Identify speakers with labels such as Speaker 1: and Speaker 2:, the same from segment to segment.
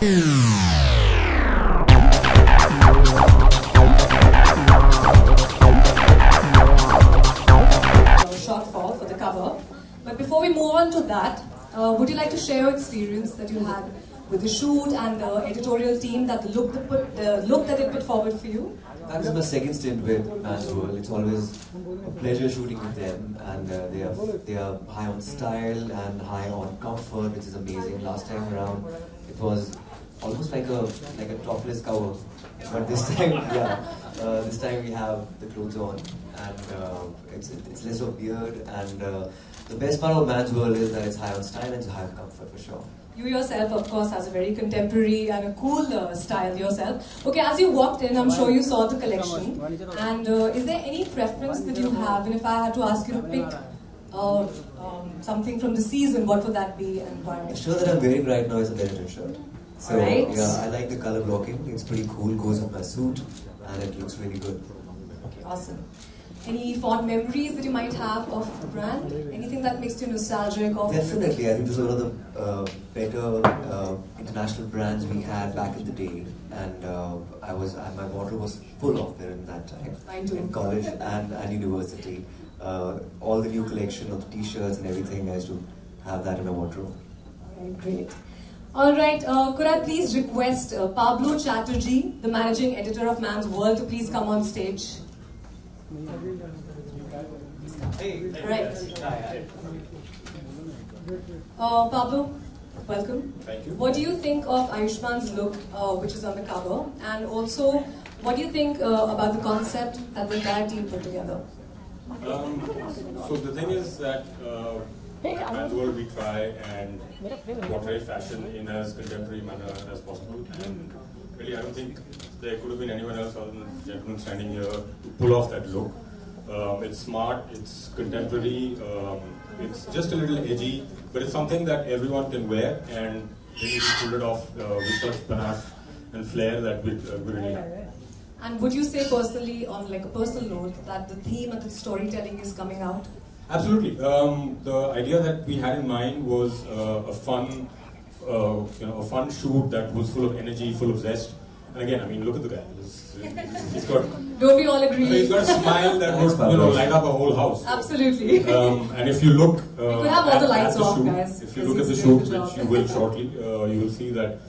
Speaker 1: Short for the cover. But before we move on to that, would you like to share your experience that you had with the shoot and the editorial team, that the look that they put forward for you?
Speaker 2: That was my second stint with Man's World. It's always a pleasure shooting with them, and they are high on style and high on comfort, which is amazing. Last time around, it was almost like a topless cover, but this time, this time we have the clothes on, and it's less of beard. And the best part of Man's World is that it's high on style and it's high on comfort for sure.
Speaker 1: You yourself, of course, has a very contemporary and a cool style yourself. Okay, as you walked in, I'm sure you saw the collection. And is there any preference that you have? And if I had to ask you to pick something from the season, what would that be and why?
Speaker 2: The shirt that I'm wearing right now is a Benetton shirt. So
Speaker 1: right.
Speaker 2: Yeah, I like the color blocking. It's pretty cool, goes with my suit, and it looks really good.
Speaker 1: Okay, awesome. Any fond memories that you might have of the brand? Anything that makes you nostalgic? Of
Speaker 2: Definitely, I think this was one of the better international brands we had back in the day, and my wardrobe was full of them in that time.
Speaker 1: Mine too.
Speaker 2: In college and university. All the new collection of t-shirts and everything, I used to have that in my wardrobe.
Speaker 1: Alright, great. Alright, could I please request Pablo Chatterjee, the managing editor of Man's World, to please come on stage. Right. Pablo, welcome.
Speaker 3: Thank you.
Speaker 1: What do you think of Ayushman's look, which is on the cover, and also what do you think about the concept that the entire team put together?
Speaker 3: So the thing is that at Man's World we try and portray fashion in as contemporary manner as possible, and really I don't think there could have been anyone else other than the gentleman standing here to pull off that look. It's smart, it's contemporary, it's just a little edgy, but it's something that everyone can wear, and then you pull it off with such panache and flair that we really like.
Speaker 1: And would you say personally, on like a personal note, that the theme and the storytelling is coming out?
Speaker 3: Absolutely. The idea that we had in mind was a fun, a fun shoot that was full of energy, full of zest. And again, I mean, look at the guy. He's got.
Speaker 1: Don't we all agree?
Speaker 3: He's got a smile that would, light up a whole house.
Speaker 1: Absolutely.
Speaker 3: And if you look,
Speaker 1: you could have all the lights off,
Speaker 3: shoot,
Speaker 1: guys.
Speaker 3: If you look at the shoot, which you will shortly, you will see that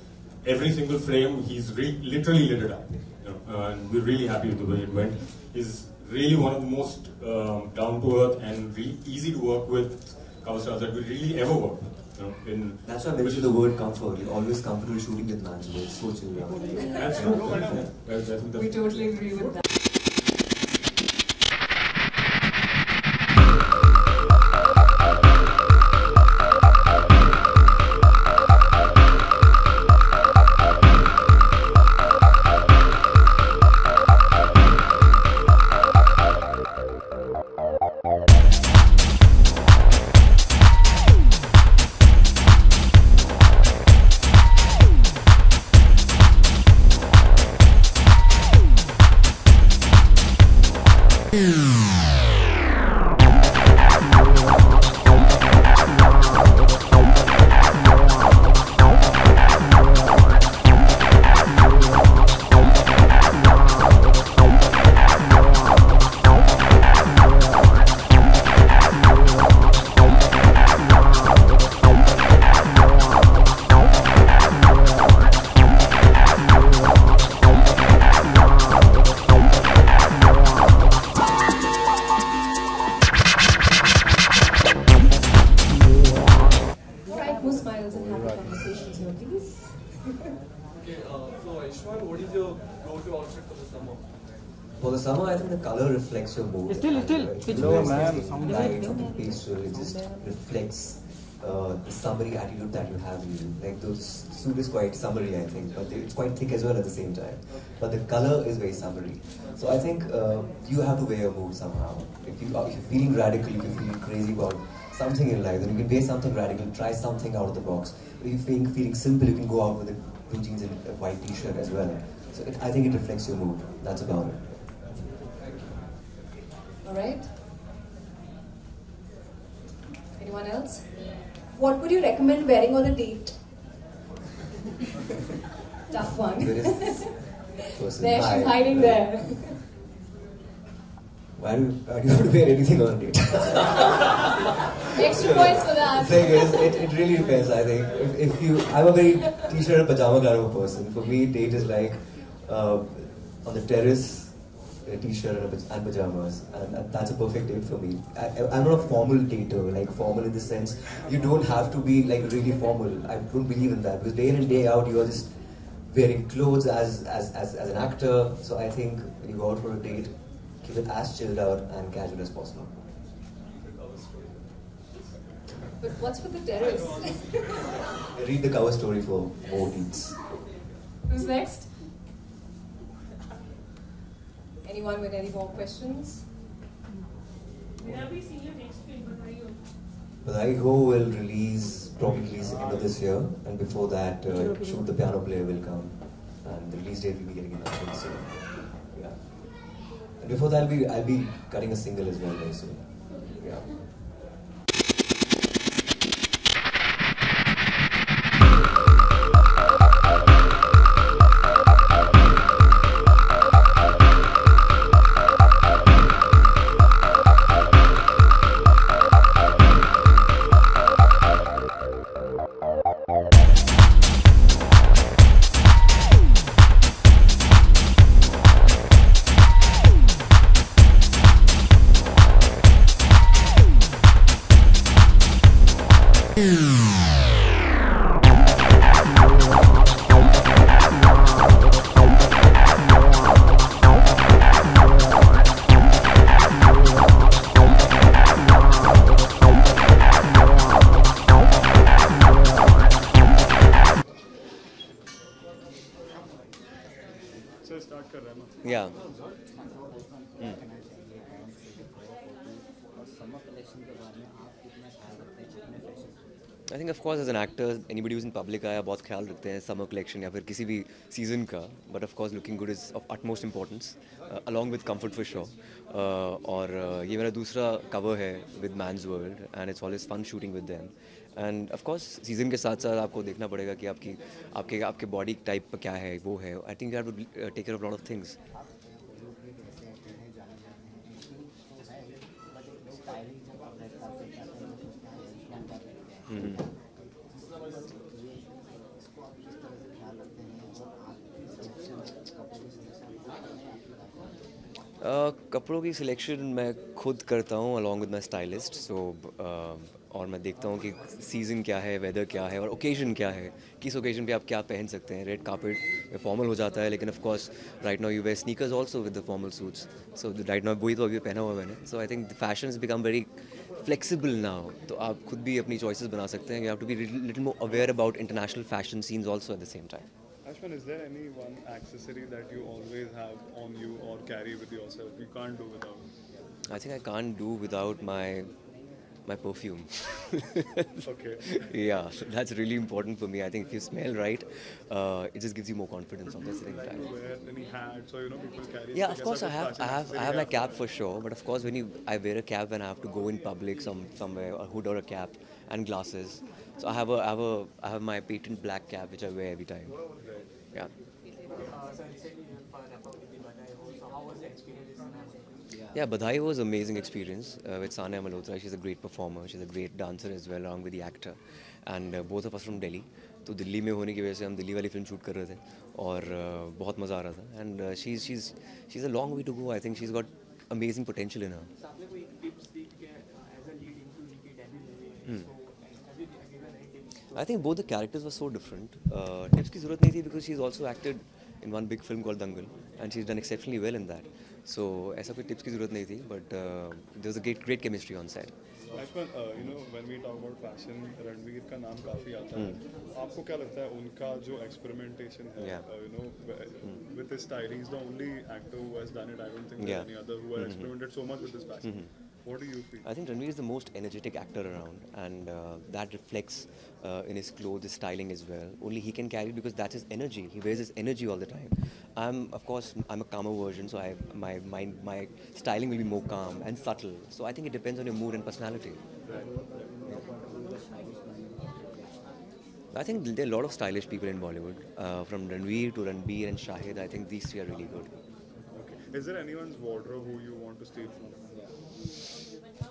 Speaker 3: every single frame he's literally lit it up. And we're really happy with the way it went. He's really one of the most down to earth and really easy to work with cover stars that we really ever worked with.
Speaker 2: That's why I mentioned the word comfort. You're always comfortable shooting with Man's World. So chill.
Speaker 3: That's true.
Speaker 1: We totally agree with that.
Speaker 4: Ayushman, what is your go-to outfit for the summer?
Speaker 2: For the summer, I think the color reflects your mood.
Speaker 5: Still.
Speaker 2: No, ma'am. Something light, something pastel. It just reflects the summery attitude that you have. Like the suit is quite summery, I think, but it's quite thick as well at the same time. But the color is very summery. So I think you have to wear your mood somehow. If you're feeling radical, if you're feeling crazy about something in life, then you can wear something radical, try something out of the box. If you're feeling simple, you can go out with a blue jeans and a white t-shirt as well. So I think it reflects your mood. That's about it.
Speaker 1: Alright. Anyone else?
Speaker 6: What would you recommend wearing on a date?
Speaker 1: Tough one.
Speaker 2: Where is this person?
Speaker 1: There,
Speaker 2: Hi.
Speaker 1: she's hiding there.
Speaker 2: Why do you have to wear anything on it?
Speaker 1: Extra points for that.
Speaker 2: The thing is, it really depends, I think. If you, I'm a very t-shirt and pajama kind of a person. For me, date is like on the terrace, a t-shirt and pajamas, and that's a perfect date for me. I'm not a formal dater, like formal in the sense you don't have to be like really formal. I don't believe in that because day in and day out you are just wearing clothes as an actor. So I think when you go out for a date, keep it as chilled out and casual as possible.
Speaker 1: But what's with the terrace?
Speaker 2: Read the cover story for more deets.
Speaker 1: Who's next? Anyone with any more questions?
Speaker 5: Where are we seeing your next film? Badai Ho?
Speaker 2: Badai Ho will probably release end of this year, and before that, Shoot the Piano Player will come, and the release date will be getting announced soon. Yeah. And before that, I'll be cutting a single as well very soon. Yeah. Yeah. I think of course as an actor, anybody who's in public eye बहुत ख्याल रखते हैं summer collection या फिर किसी भी season का. But of course looking good is of utmost importance, along with comfort for sure. और ये मेरा दूसरा cover है with Man's World and it's always fun shooting with them. And of course season के साथ साथ आपको देखना पड़ेगा कि आपके body type क्या है वो है. I think you have to take care of a lot of things. कपड़ों की सिलेक्शन मैं खुद करता हूँ along with my stylist. So और मैं देखता हूँ कि सीज़न क्या है, वेदर क्या है और ओकेजन क्या है, किस ओकेजन पे आप क्या पहन सकते हैं. रेड कार्पेट में फॉर्मल हो जाता है, लेकिन of course right now you wear sneakers also with the formal suits. So right now वही तो अभी पहना हुआ मैंने. So I think the fashion has become very flexible now. तो आप खुद भी अपनी चॉइसेस बना सकते हैं. You have to be little more aware about international fashion scenes also at the same time.
Speaker 6: Ashwin, is there any one accessory that you always have on you or carry with yourself? You can't do without?
Speaker 2: I think I can't do without my perfume.
Speaker 6: Okay.
Speaker 2: Yeah, so that's really important for me. I think if you smell right, it just gives you more confidence on the same time.
Speaker 6: Do you wear any hats or people carry?
Speaker 2: Yeah, of course I have my cap for sure. But of course when I wear a cap when I have to go in public somewhere, a hood or a cap and glasses. So I have my patent black cap which I wear every time. Yeah. Yeah, Badai Ho was an amazing experience with Sania Malhotra. She's a great performer. She's a great dancer as well, along with the actor. And both of us from Delhi. तो दिल्ली में होने की वजह से हम दिल्ली वाली film shoot कर रहे थे और बहुत मज़ा आ रहा था. And she's a long way to go. I think she's got amazing potential in her. I think both the characters were so different. Tips की ज़रूरत नहीं थी because she's also acted in one big film called Dangal and she's done exceptionally well in that. So ऐसा कोई tips की ज़रूरत नहीं थी, but there was a great chemistry on set.
Speaker 6: Ashwin, when we talk about fashion, Ranveer का नाम काफी आता है. आपको क्या लगता है उनका जो experimentation है, with his styling, he's the only actor who has done it. I don't think there's any other who has experimented so much with his fashion. What do you feel? I
Speaker 2: think Ranveer is the most energetic actor around, and that reflects in his clothes, his styling as well. Only he can carry it because that's his energy. He wears his energy all the time. I'm a calmer version, so my styling will be more calm and subtle. So I think it depends on your mood and personality.
Speaker 7: I think there are a lot of stylish people in Bollywood, from Ranveer to Ranbir and Shahid. I think these three are really good.
Speaker 6: Okay. Is there anyone's wardrobe who you want to steal from?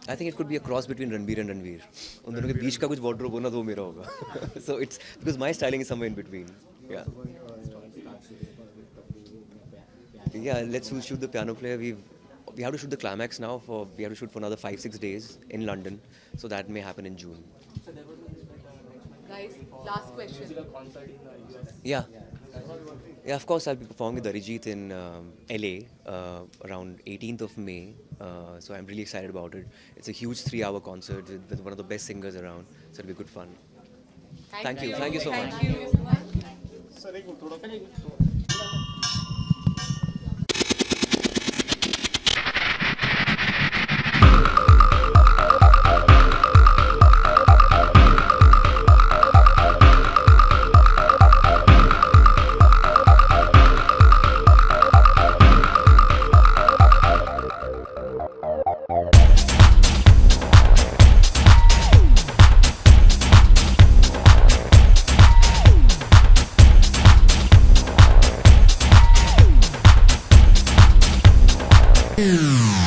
Speaker 7: I think it could be a cross between Ranbir and Ranveer. उन दोनों के बीच का कुछ wardrobe होना तो वो मेरा होगा. So it's because my styling is somewhere in between. Yeah. Yeah, let's shoot the piano player. We have to shoot the climax now. We have to shoot for another 5-6 days in London. So that may happen in June.
Speaker 8: Guys, last question.
Speaker 7: Yeah. Yeah, of course, I'll be performing with Arijit in LA around 18th of May. So I'm really excited about it. It's a huge 3-hour concert with one of the best singers around. So it'll be good fun. Thank you. Thank you so much.
Speaker 8: Thank you.
Speaker 9: Yeah.